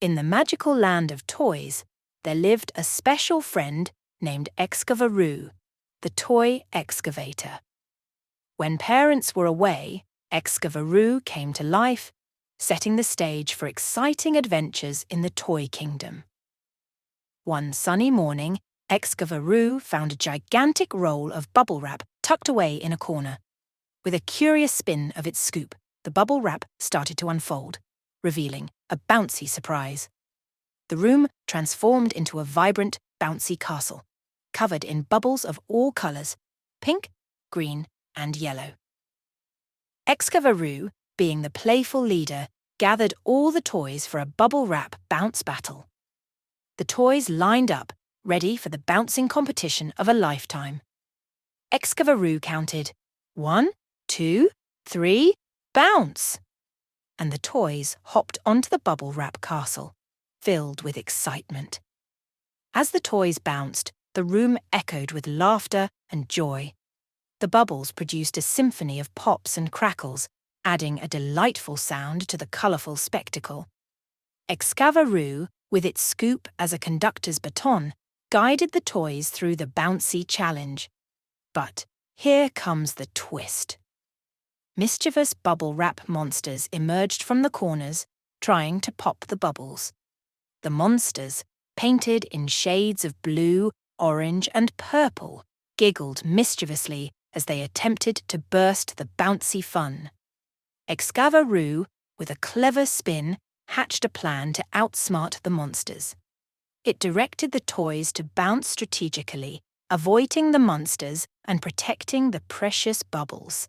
In the magical land of toys, there lived a special friend named Excavaroo, the toy excavator. When parents were away, Excavaroo came to life, setting the stage for exciting adventures in the toy kingdom. One sunny morning, Excavaroo found a gigantic roll of bubble wrap tucked away in a corner. With a curious spin of its scoop, the bubble wrap started to unfold, revealing a bouncy surprise. The room transformed into a vibrant, bouncy castle, covered in bubbles of all colours: pink, green, and yellow. Excavaroo, being the playful leader, gathered all the toys for a bubble wrap bounce battle. The toys lined up, ready for the bouncing competition of a lifetime. Excavaroo counted 1, 2, 3, bounce! And the toys hopped onto the bubble wrap castle, filled with excitement. As the toys bounced, the room echoed with laughter and joy. The bubbles produced a symphony of pops and crackles, adding a delightful sound to the colourful spectacle. Excavaroo, with its scoop as a conductor's baton, guided the toys through the bouncy challenge. But here comes the twist. Mischievous bubble wrap monsters emerged from the corners, trying to pop the bubbles. The monsters, painted in shades of blue, orange, and purple, giggled mischievously as they attempted to burst the bouncy fun. Excavaroo, with a clever spin, hatched a plan to outsmart the monsters. It directed the toys to bounce strategically, avoiding the monsters and protecting the precious bubbles.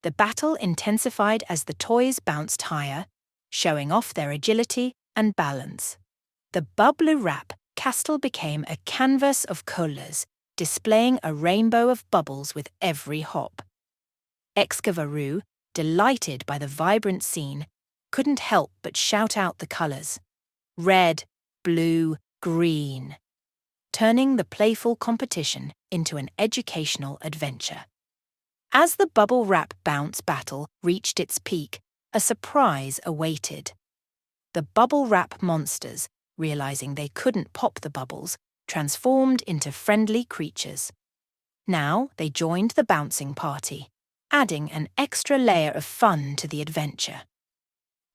The battle intensified as the toys bounced higher, showing off their agility and balance. The bubbly wrap castle became a canvas of colours, displaying a rainbow of bubbles with every hop. Excavaroo, delighted by the vibrant scene, couldn't help but shout out the colours: red, blue, green, turning the playful competition into an educational adventure. As the bubble wrap bounce battle reached its peak, a surprise awaited. The bubble wrap monsters, realizing they couldn't pop the bubbles, transformed into friendly creatures. Now they joined the bouncing party, adding an extra layer of fun to the adventure.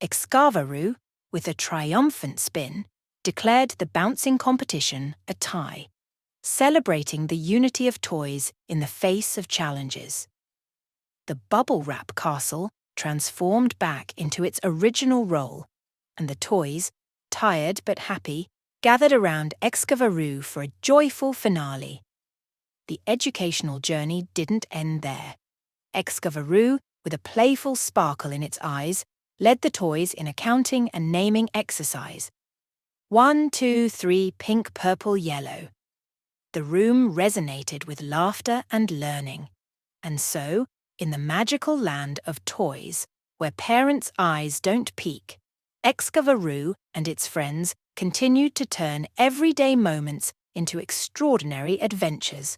Excavaroo, with a triumphant spin, declared the bouncing competition a tie, celebrating the unity of toys in the face of challenges. The bubble wrap castle transformed back into its original role, and the toys, tired but happy, gathered around Excavaroo for a joyful finale. The educational journey didn't end there. Excavaroo, with a playful sparkle in its eyes, led the toys in a counting and naming exercise. 1, 2, 3, pink, purple, yellow. The room resonated with laughter and learning. And so, in the magical land of toys, where parents' eyes don't peek, Excavaroo and its friends continued to turn everyday moments into extraordinary adventures,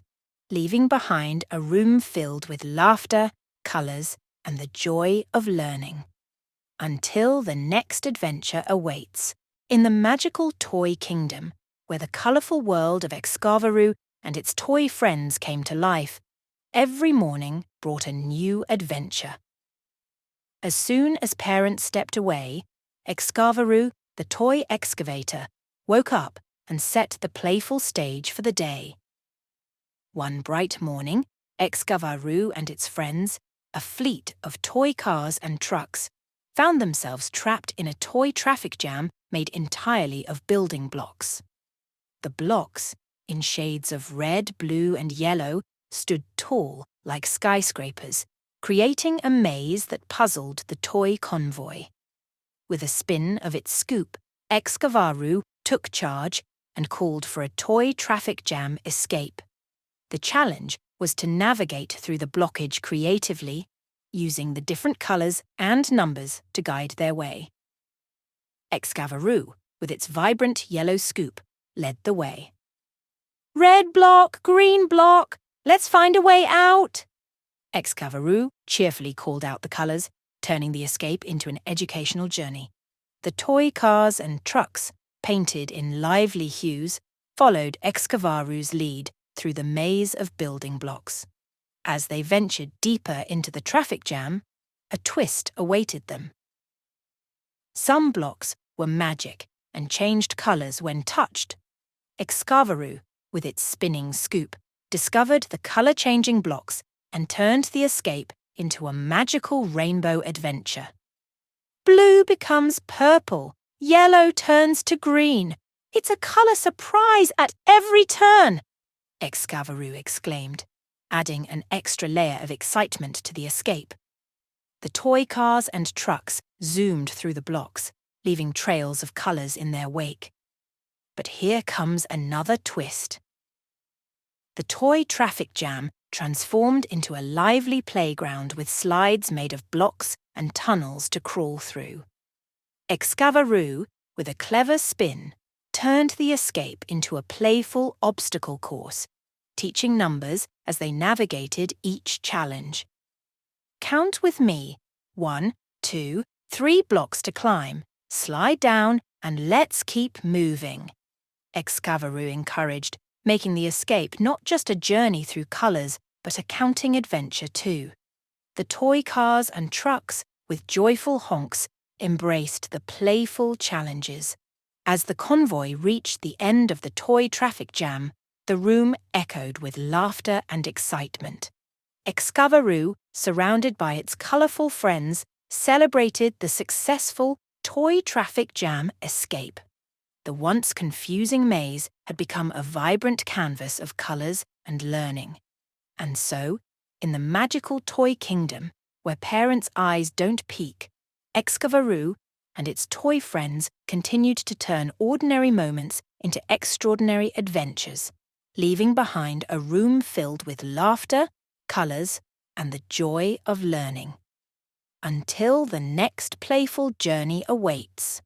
leaving behind a room filled with laughter, colours, and the joy of learning. Until the next adventure awaits, in the magical toy kingdom, where the colourful world of Excavaroo and its toy friends came to life, every morning brought a new adventure. As soon as parents stepped away, Excavaroo, the toy excavator, woke up and set the playful stage for the day. One bright morning, Excavaroo and its friends, a fleet of toy cars and trucks, found themselves trapped in a toy traffic jam made entirely of building blocks. The blocks, in shades of red, blue, and yellow, stood tall like skyscrapers, creating a maze that puzzled the toy convoy. With a spin of its scoop, Excavaroo took charge and called for a toy traffic jam escape. The challenge was to navigate through the blockage creatively, using the different colours and numbers to guide their way. Excavaroo, with its vibrant yellow scoop, led the way. "Red block, green block, let's find a way out!" Excavaroo cheerfully called out the colours, turning the escape into an educational journey. The toy cars and trucks, painted in lively hues, followed Excavaroo's lead through the maze of building blocks. As they ventured deeper into the traffic jam, a twist awaited them. Some blocks were magic and changed colours when touched. Excavaroo, with its spinning scoop, discovered the colour-changing blocks and turned the escape into a magical rainbow adventure. Blue becomes purple, yellow turns to green. It's a colour surprise at every turn, Excavaroo exclaimed, adding an extra layer of excitement to the escape. The toy cars and trucks zoomed through the blocks, leaving trails of colours in their wake. But here comes another twist. The toy traffic jam transformed into a lively playground with slides made of blocks and tunnels to crawl through. Excavaroo, with a clever spin, turned the escape into a playful obstacle course, teaching numbers as they navigated each challenge. Count with me. 1, 2, 3 blocks to climb. Slide down and let's keep moving, Excavaroo encouraged, making the escape not just a journey through colours, but a counting adventure too. The toy cars and trucks, with joyful honks, embraced the playful challenges. As the convoy reached the end of the toy traffic jam, the room echoed with laughter and excitement. Excavaroo, surrounded by its colourful friends, celebrated the successful toy traffic jam escape. The once confusing maze had become a vibrant canvas of colours and learning. And so, in the magical toy kingdom, where parents' eyes don't peek, Excavaroo and its toy friends continued to turn ordinary moments into extraordinary adventures, leaving behind a room filled with laughter, colours, and the joy of learning. Until the next playful journey awaits.